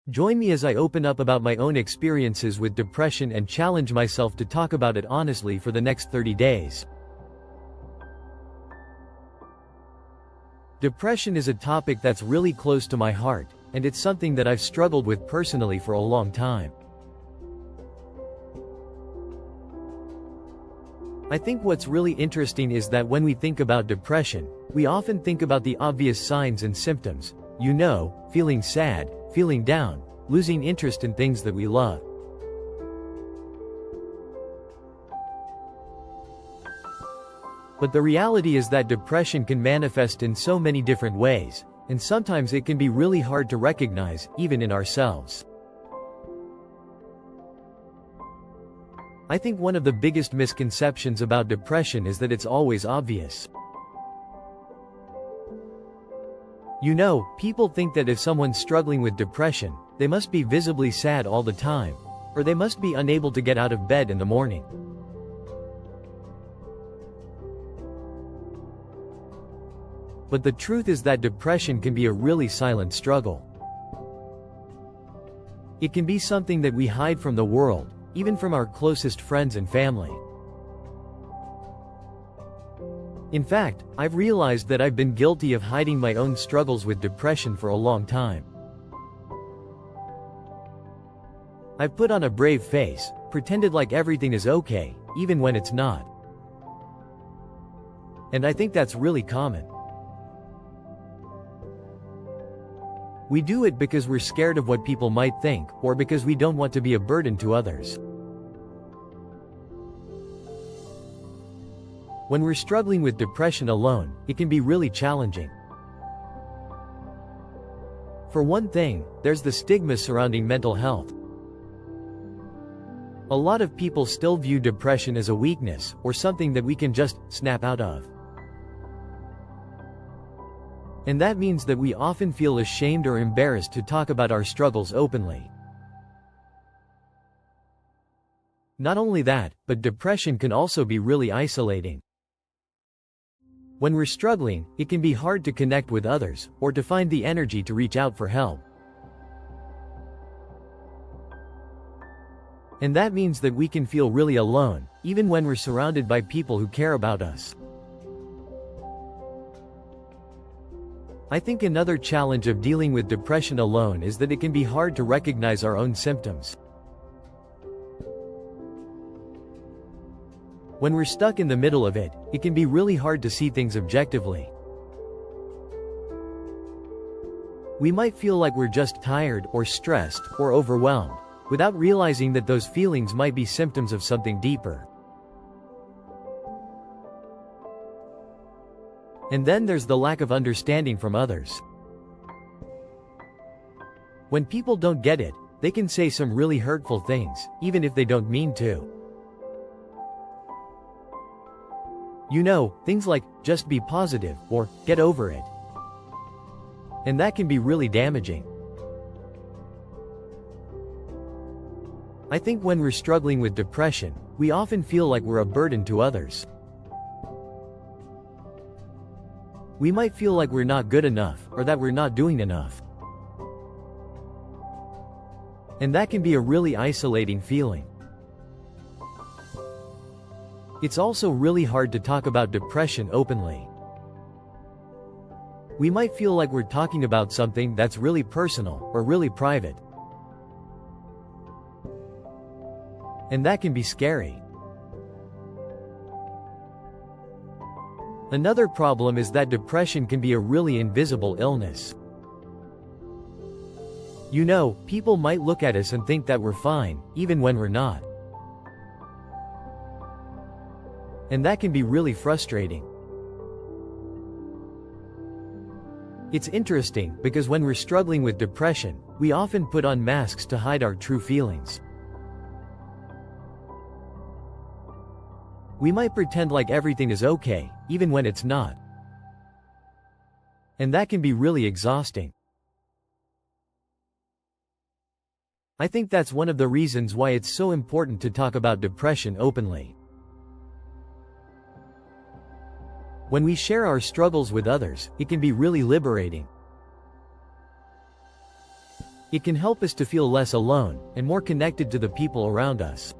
Join me as I open up about my own experiences with depression and challenge myself to talk about it honestly for the next 30 days. Depression is a topic that's really close to my heart, and it's something that I've struggled with personally for a long time. I think what's really interesting is that when we think about depression, we often think about the obvious signs and symptoms. Feeling sad, feeling down, losing interest in things that we love. But the reality is that depression can manifest in so many different ways, and sometimes it can be really hard to recognize, even in ourselves. I think one of the biggest misconceptions about depression is that it's always obvious. People think that if someone's struggling with depression, they must be visibly sad all the time, or they must be unable to get out of bed in the morning. But the truth is that depression can be a really silent struggle. It can be something that we hide from the world, even from our closest friends and family. In fact, I've realized that I've been guilty of hiding my own struggles with depression for a long time. I've put on a brave face, pretended like everything is okay, even when it's not. And I think that's really common. We do it because we're scared of what people might think, or because we don't want to be a burden to others. When we're struggling with depression alone, it can be really challenging. For one thing, there's the stigma surrounding mental health. A lot of people still view depression as a weakness, or something that we can just snap out of. And that means that we often feel ashamed or embarrassed to talk about our struggles openly. Not only that, but depression can also be really isolating. When we're struggling, it can be hard to connect with others, or to find the energy to reach out for help. And that means that we can feel really alone, even when we're surrounded by people who care about us. I think another challenge of dealing with depression alone is that it can be hard to recognize our own symptoms. When we're stuck in the middle of it, it can be really hard to see things objectively. We might feel like we're just tired, or stressed, or overwhelmed, without realizing that those feelings might be symptoms of something deeper. And then there's the lack of understanding from others. When people don't get it, they can say some really hurtful things, even if they don't mean to. Things like, just be positive, or, get over it. And that can be really damaging. I think when we're struggling with depression, we often feel like we're a burden to others. We might feel like we're not good enough, or that we're not doing enough. And that can be a really isolating feeling. It's also really hard to talk about depression openly. We might feel like we're talking about something that's really personal, or really private. And that can be scary. Another problem is that depression can be a really invisible illness. People might look at us and think that we're fine, even when we're not. And that can be really frustrating. It's interesting, because when we're struggling with depression, we often put on masks to hide our true feelings. We might pretend like everything is okay, even when it's not. And that can be really exhausting. I think that's one of the reasons why it's so important to talk about depression openly. When we share our struggles with others, it can be really liberating. It can help us to feel less alone, and more connected to the people around us.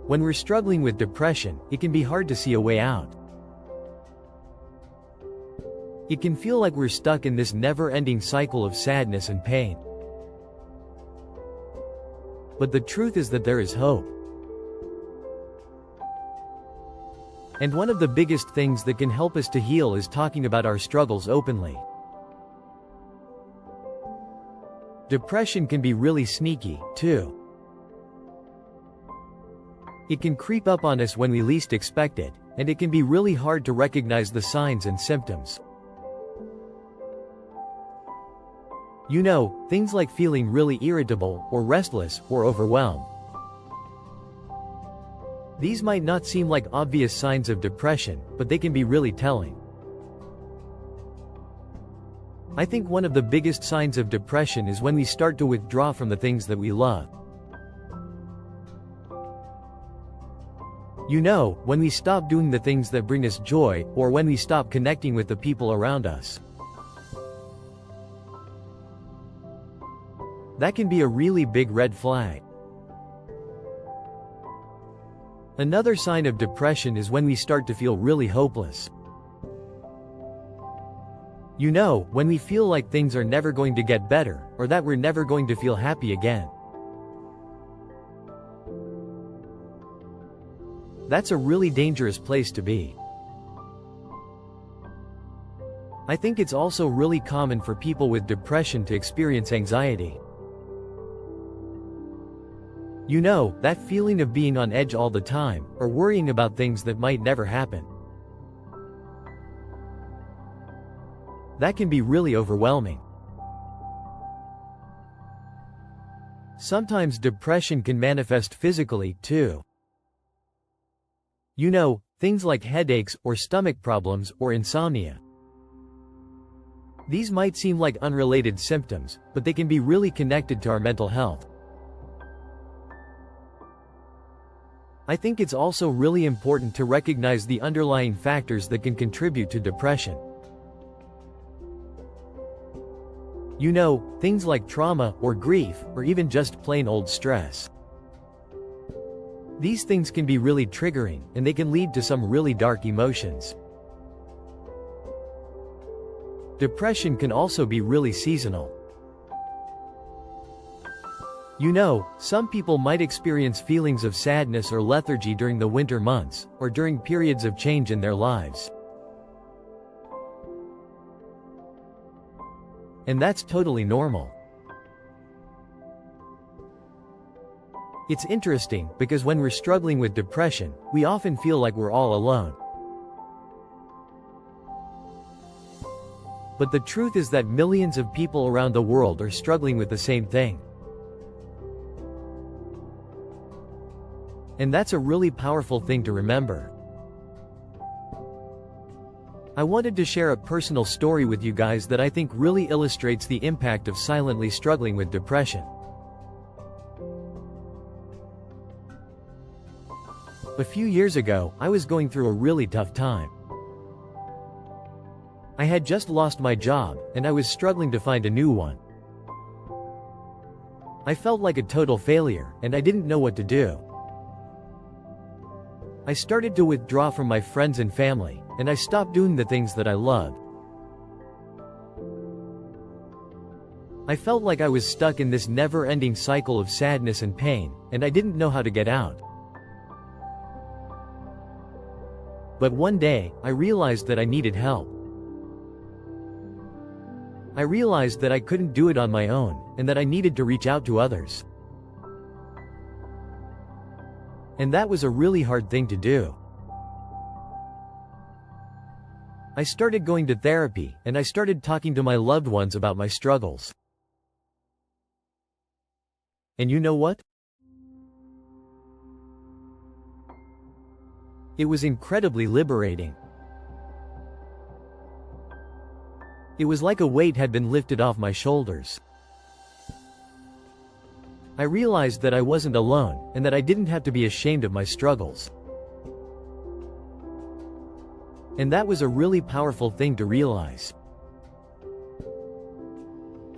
When we're struggling with depression, it can be hard to see a way out. It can feel like we're stuck in this never-ending cycle of sadness and pain. But the truth is that there is hope. And one of the biggest things that can help us to heal is talking about our struggles openly. Depression can be really sneaky, too. It can creep up on us when we least expect it, and it can be really hard to recognize the signs and symptoms. You know, things like feeling really irritable, or restless, or overwhelmed. These might not seem like obvious signs of depression, but they can be really telling. I think one of the biggest signs of depression is when we start to withdraw from the things that we love. You know, when we stop doing the things that bring us joy, or when we stop connecting with the people around us. That can be a really big red flag. Another sign of depression is when we start to feel really hopeless. You know, when we feel like things are never going to get better, or that we're never going to feel happy again. That's a really dangerous place to be. I think it's also really common for people with depression to experience anxiety. You know, that feeling of being on edge all the time, or worrying about things that might never happen. That can be really overwhelming. Sometimes depression can manifest physically, too. You know, things like headaches, or stomach problems, or insomnia. These might seem like unrelated symptoms, but they can be really connected to our mental health. I think it's also really important to recognize the underlying factors that can contribute to depression. You know, things like trauma, or grief, or even just plain old stress. These things can be really triggering, and they can lead to some really dark emotions. Depression can also be really seasonal. You know, some people might experience feelings of sadness or lethargy during the winter months, or during periods of change in their lives. And that's totally normal. It's interesting, because when we're struggling with depression, we often feel like we're all alone. But the truth is that millions of people around the world are struggling with the same thing. And that's a really powerful thing to remember. I wanted to share a personal story with you guys that I think really illustrates the impact of silently struggling with depression. A few years ago, I was going through a really tough time. I had just lost my job, and I was struggling to find a new one. I felt like a total failure, and I didn't know what to do. I started to withdraw from my friends and family, and I stopped doing the things that I loved. I felt like I was stuck in this never-ending cycle of sadness and pain, and I didn't know how to get out. But one day, I realized that I needed help. I realized that I couldn't do it on my own, and that I needed to reach out to others. And that was a really hard thing to do. I started going to therapy, and I started talking to my loved ones about my struggles. And you know what? It was incredibly liberating. It was like a weight had been lifted off my shoulders. I realized that I wasn't alone, and that I didn't have to be ashamed of my struggles. And that was a really powerful thing to realize.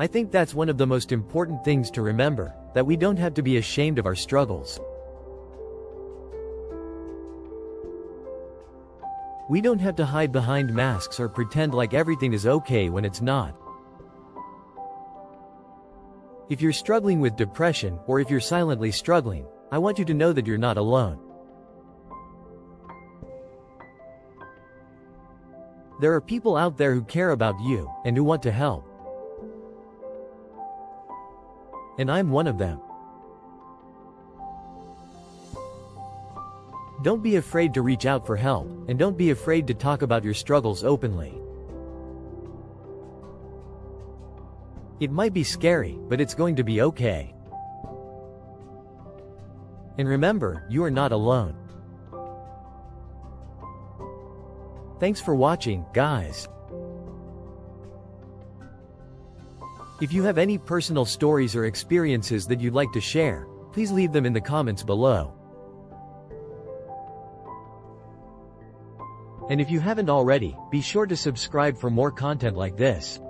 I think that's one of the most important things to remember, that we don't have to be ashamed of our struggles. We don't have to hide behind masks or pretend like everything is okay when it's not. If you're struggling with depression, or if you're silently struggling, I want you to know that you're not alone. There are people out there who care about you, and who want to help. And I'm one of them. Don't be afraid to reach out for help, and don't be afraid to talk about your struggles openly. It might be scary, but it's going to be okay. And remember, you are not alone. Thanks for watching, guys. If you have any personal stories or experiences that you'd like to share, please leave them in the comments below. And if you haven't already, be sure to subscribe for more content like this.